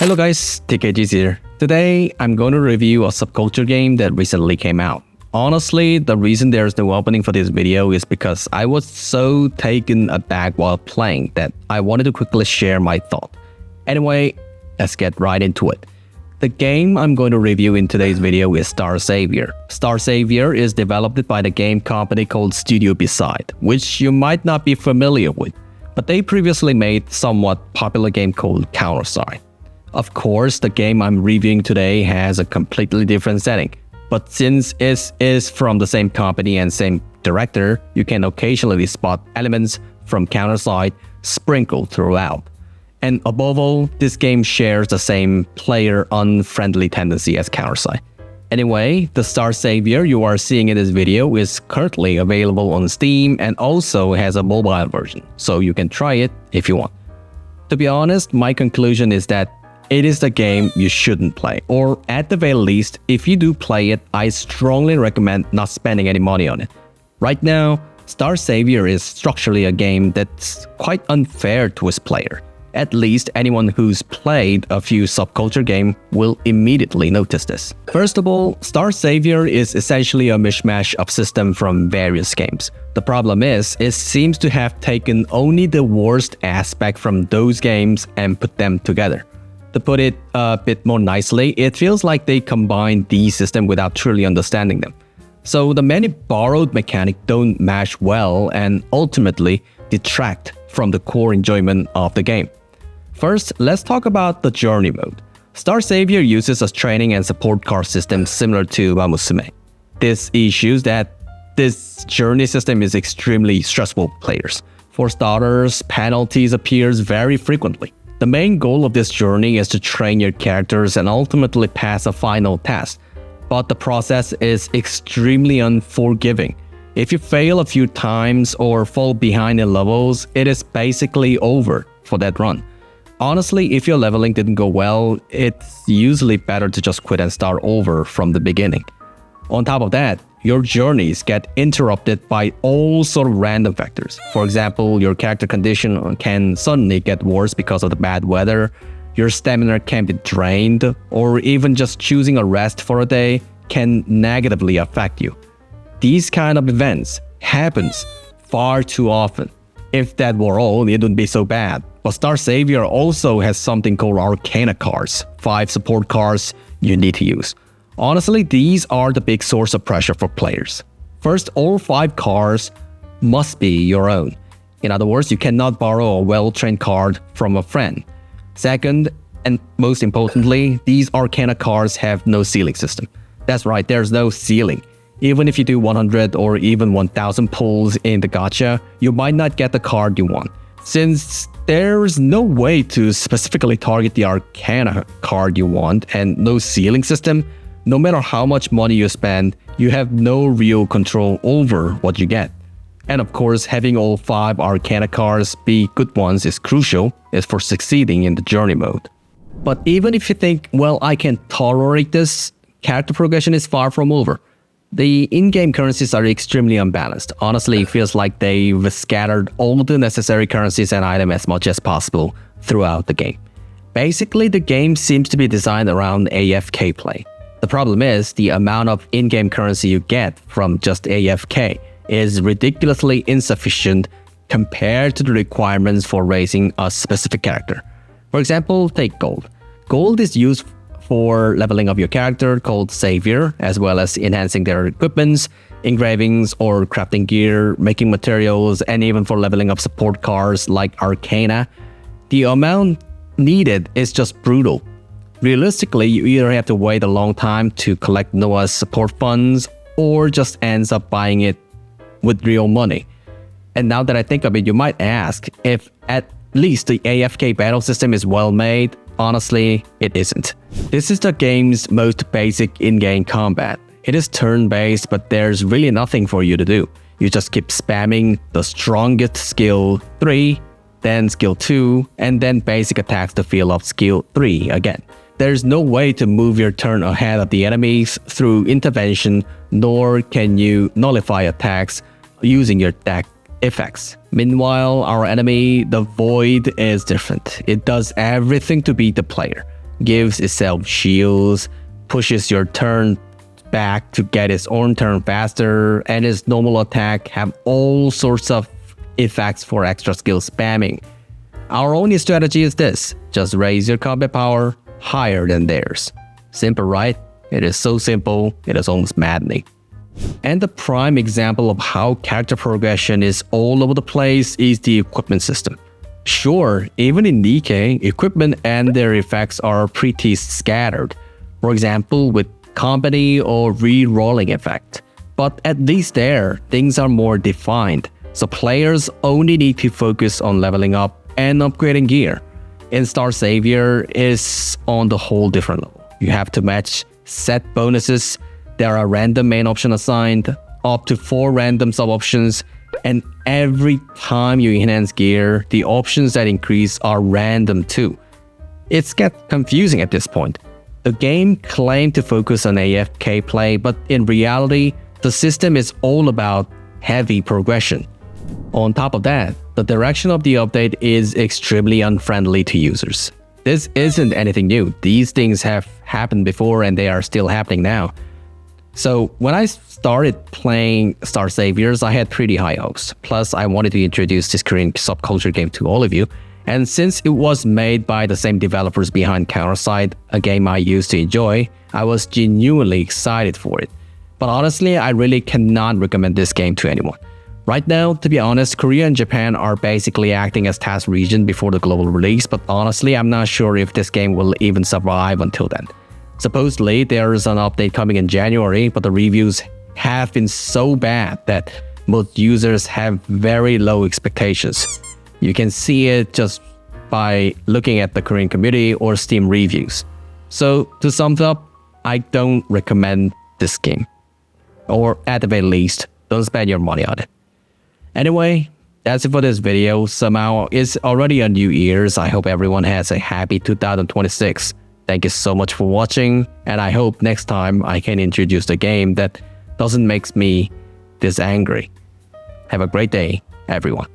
Hello guys, TKG here. Today, I'm going to review a subculture game that recently came out. Honestly, the reason there's no opening for this video is because I was so taken aback while playing that I wanted to quickly share my thought. Anyway, let's get right into it. The game I'm going to review in today's video is Starsavior. Starsavior is developed by the game company called Studio Beside, which you might not be familiar with, but they previously made somewhat popular game called Counterside. Of course, the game I'm reviewing today has a completely different setting, but since it is from the same company and same director, you can occasionally spot elements from Counterside sprinkled throughout. And above all, this game shares the same player-unfriendly tendency as Counterside. Anyway, the Starsavior you are seeing in this video is currently available on Steam and also has a mobile version, so you can try it if you want. To be honest, my conclusion is that it is the game you shouldn't play, or at the very least, if you do play it, I strongly recommend not spending any money on it. Right now, Starsavior is structurally a game that's quite unfair to its player. At least anyone who's played a few subculture games will immediately notice this. First of all, Starsavior is essentially a mishmash of systems from various games. The problem is, it seems to have taken only the worst aspect from those games and put them together. To put it a bit more nicely, it feels like they combined these systems without truly understanding them. So the many borrowed mechanics don't match well and ultimately detract from the core enjoyment of the game. First, let's talk about the journey mode. Starsavior uses a training and support card system similar to Wamusume. This issues that this journey system is extremely stressful for players. For starters, penalties appears very frequently. The main goal of this journey is to train your characters and ultimately pass a final test, but the process is extremely unforgiving. If you fail a few times or fall behind in levels, it is basically over for that run. Honestly, if your leveling didn't go well, it's usually better to just quit and start over from the beginning. On top of that, your journeys get interrupted by all sort of random factors. For example, your character condition can suddenly get worse because of the bad weather, your stamina can be drained, or even just choosing a rest for a day can negatively affect you. These kind of events happens far too often. If that were all, it wouldn't be so bad. But Starsavior also has something called Arcana cards, 5 support cards you need to use. Honestly, these are the big source of pressure for players. First, all 5 cards must be your own. In other words, you cannot borrow a well-trained card from a friend. Second, and most importantly, these Arcana cards have no ceiling system. That's right, there's no ceiling. Even if you do 100 or even 1000 pulls in the gacha, you might not get the card you want. Since there's no way to specifically target the Arcana card you want and no ceiling system, no matter how much money you spend, you have no real control over what you get. And of course, having all 5 Arcana cards be good ones is crucial for succeeding in the journey mode. But even if you think, well, I can tolerate this, character progression is far from over. The in-game currencies are extremely unbalanced. Honestly, it feels like they've scattered all the necessary currencies and items as much as possible throughout the game. Basically, the game seems to be designed around AFK play. The problem is, the amount of in-game currency you get from just AFK is ridiculously insufficient compared to the requirements for raising a specific character. For example, take gold. Gold is used for leveling up your character called Savior, as well as enhancing their equipments, engravings or crafting gear, making materials, and even for leveling up support cards like Arcana. The amount needed is just brutal. Realistically, you either have to wait a long time to collect Noah's support funds or just ends up buying it with real money. And now that I think of it, you might ask if at least the AFK battle system is well made. Honestly, it isn't. This is the game's most basic in-game combat. It is turn-based, but there's really nothing for you to do. You just keep spamming the strongest skill 3, then skill 2, and then basic attacks to fill up skill 3 again. There's no way to move your turn ahead of the enemies through intervention, nor can you nullify attacks using your deck effects. Meanwhile, our enemy, the Void, is different. It does everything to beat the player. gives itself shields, pushes your turn back to get its own turn faster, and its normal attack have all sorts of effects for extra skill spamming. Our only strategy is this: just raise your combat power higher than theirs. Simple, right? It is so simple, it is almost maddening. And the prime example of how character progression is all over the place is the equipment system. Sure, even in DK, equipment and their effects are pretty scattered. For example, with company or re-rolling effect. But at least there, things are more defined, so players only need to focus on leveling up and upgrading gear. In Starsavior is on the whole different level. You have to match set bonuses. There are random main options assigned, up to 4 random sub-options, and every time you enhance gear, the options that increase are random too. It's get confusing at this point. The game claimed to focus on AFK play, but in reality, the system is all about heavy progression. On top of that, the direction of the update is extremely unfriendly to users. This isn't anything new. These things have happened before and they are still happening now. So when I started playing Starsaviors, I had pretty high hopes. Plus, I wanted to introduce this Korean subculture game to all of you. And since it was made by the same developers behind Counterside, a game I used to enjoy, I was genuinely excited for it. But honestly, I really cannot recommend this game to anyone. Right now, to be honest, Korea and Japan are basically acting as test region before the global release, but honestly, I'm not sure if this game will even survive until then. Supposedly, there is an update coming in January, but the reviews have been so bad that most users have very low expectations. You can see it just by looking at the Korean community or Steam reviews. So, to sum up, I don't recommend this game. Or at the very least, don't spend your money on it. Anyway, that's it for this video. Somehow, it's already a new year, so I hope everyone has a happy 2026. Thank you so much for watching, and I hope next time I can introduce a game that doesn't make me this angry. Have a great day, everyone.